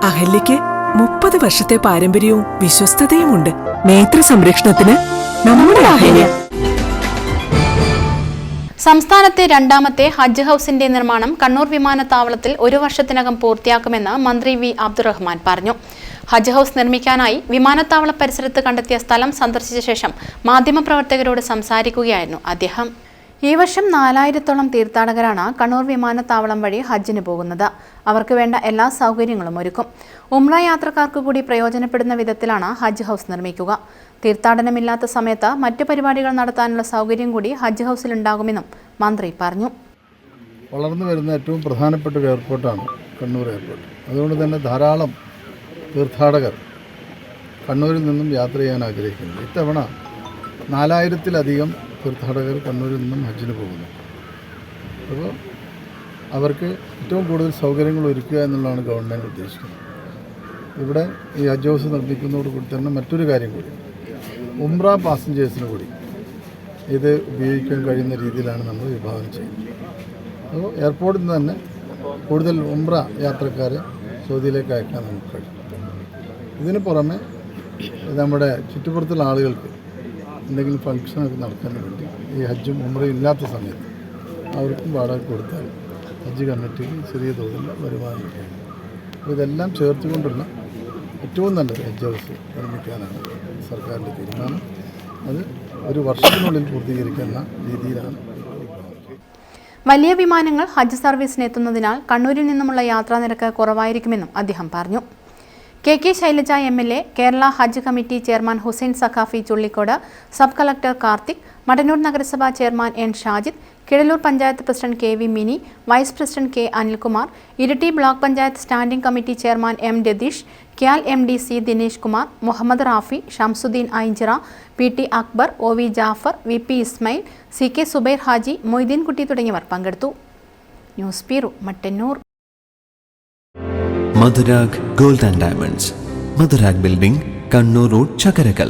അഹല്യയ്ക്ക് 30 വർഷത്തെ പാരമ്പര്യവും വിശ്വസ്തതയുമുണ്ട്. നേത്ര സംരക്ഷണത്തിന് നമ്മുടെ അഹല്യ. സംസ്ഥാനത്തെ രണ്ടാമത്തെ ഹജ്ജ് ഹൌസിന്റെ നിർമ്മാണം കണ്ണൂർ വിമാനത്താവളത്തിൽ 1 വർഷത്തിനകം പൂർത്തിയാക്കുമെന്ന് മന്ത്രി വി അബ്ദുറഹ്മാൻ പറഞ്ഞു. ഹജ്ജ് ഹൌസ് നിർമ്മിക്കാനായി വിമാനത്താവള പരിസരത്ത് കണ്ടെത്തിയ സ്ഥലം സന്ദർശിച്ച ശേഷം മാധ്യമപ്രവർത്തകരോട് സംസാരിക്കുകയായിരുന്നു അദ്ദേഹം. ഈ വർഷം 4000-ഓളം തീർത്ഥാടകരാണ് കണ്ണൂർ വിമാനത്താവളം വഴി ഹജ്ജിന് പോകുന്നത്. അവർക്ക് വേണ്ട എല്ലാ സൗകര്യങ്ങളും ഒരുക്കും. ഉംറ യാത്രക്കാർക്ക് കൂടി പ്രയോജനപ്പെടുന്ന വിധത്തിലാണ് ഹജ്ജ് ഹൌസ് നിർമ്മിക്കുക. തീർത്ഥാടനമില്ലാത്ത സമയത്ത് മറ്റു പരിപാടികൾ നടത്താനുള്ള സൗകര്യം കൂടി ഹജ്ജ് ഹൌസിലുണ്ടാകുമെന്നും മന്ത്രി പറഞ്ഞു. വളർന്നു വരുന്ന ഏറ്റവും പ്രധാനപ്പെട്ട ഒരു എയർപോർട്ടാണ് കണ്ണൂർ എയർപോർട്ട്. അതുകൊണ്ട് തന്നെ ധാരാളം തീർത്ഥാടകർ കണ്ണൂരിൽ നിന്നും യാത്ര ചെയ്യാൻ ആഗ്രഹിക്കുന്നു. ഇത്തവണ 4000-ലധികം തീർത്ഥാടകർ കണ്ണൂരിൽ നിന്നും ഹജ്ജിന് പോകുന്നു. അപ്പോൾ അവർക്ക് ഏറ്റവും കൂടുതൽ സൗകര്യങ്ങൾ ഒരുക്കുക എന്നുള്ളതാണ് ഗവൺമെൻറ് ഉദ്ദേശിക്കുന്നത്. ഇവിടെ ഈ ഹജ്ജ് ഹൗസ് നിർമ്മിക്കുന്നതോടുകൂടി തന്നെ മറ്റൊരു കാര്യം കൂടി, ഉംറ പാസഞ്ചേഴ്സിന് കൂടി ഇത് ഉപയോഗിക്കാൻ കഴിയുന്ന രീതിയിലാണ് നമ്മൾ വിഭാവനം ചെയ്യുന്നത്. അപ്പോൾ എയർപോർട്ടിൽ നിന്ന് തന്നെ കൂടുതൽ ഉംറ യാത്രക്കാരെ സൗദിയിലേക്ക് അയക്കാൻ നമുക്ക് കഴിയും. ഇതിന് പുറമെ നമ്മുടെ ചുറ്റുപുറത്തുള്ള ആളുകൾക്ക് എന്തെങ്കിലും ഫംഗ്ഷനൊക്കെ നടത്താൻ വേണ്ടി ഈ ഹജ്ജും ഉംറയും ഇല്ലാത്ത സമയത്ത് അവർക്കും വാടക കൊടുത്താൽ ഹജ്ജ് കമ്മിറ്റിക്ക് ചെറിയ തോതിൽ വരുമാനം കിട്ടും. അപ്പോൾ ഇതെല്ലാം ചേർത്തുകൊണ്ടുള്ള ഏറ്റവും നല്ലൊരു ഹജ്ജ് ഹൗസ് നിർമ്മിക്കാനാണ് സർക്കാരിൻ്റെ തീരുമാനം. അത് 1 വർഷത്തിനുള്ളിൽ പൂർത്തീകരിക്കുന്ന രീതിയിലാണ്. വലിയ വിമാനങ്ങൾ ഹജ്ജ് സർവീസിന് എത്തുന്നതിനാൽ കണ്ണൂരിൽ നിന്നുമുള്ള യാത്രാ നിരക്ക് കുറവായിരിക്കുമെന്നും അദ്ദേഹം പറഞ്ഞു. K Shailaja MLA, Kerala Hajj committee chairman Hussain Saqafi Chullikode, sub collector Karthik, Mattannur നഗരസഭാ chairman N Shajid, Kizhalur panchayat president KV Mini, vice president K Anilkumar, Iritty block panchayat standing committee chairman M Ratheesh, ക്യാൽ MD C Dinesh Kumar, Muhammad Rafi, Shamsuddin Ainchira, PT Akbar, OV Jafar, VP Ismail, CK Subair Haji, Moideen Kutty തുടങ്ങിയവർ പങ്കെടുത്തു. News bureau, Mattannur. Madhurag gold and diamonds, Madhurag building, Kannur road, Chakkarakal.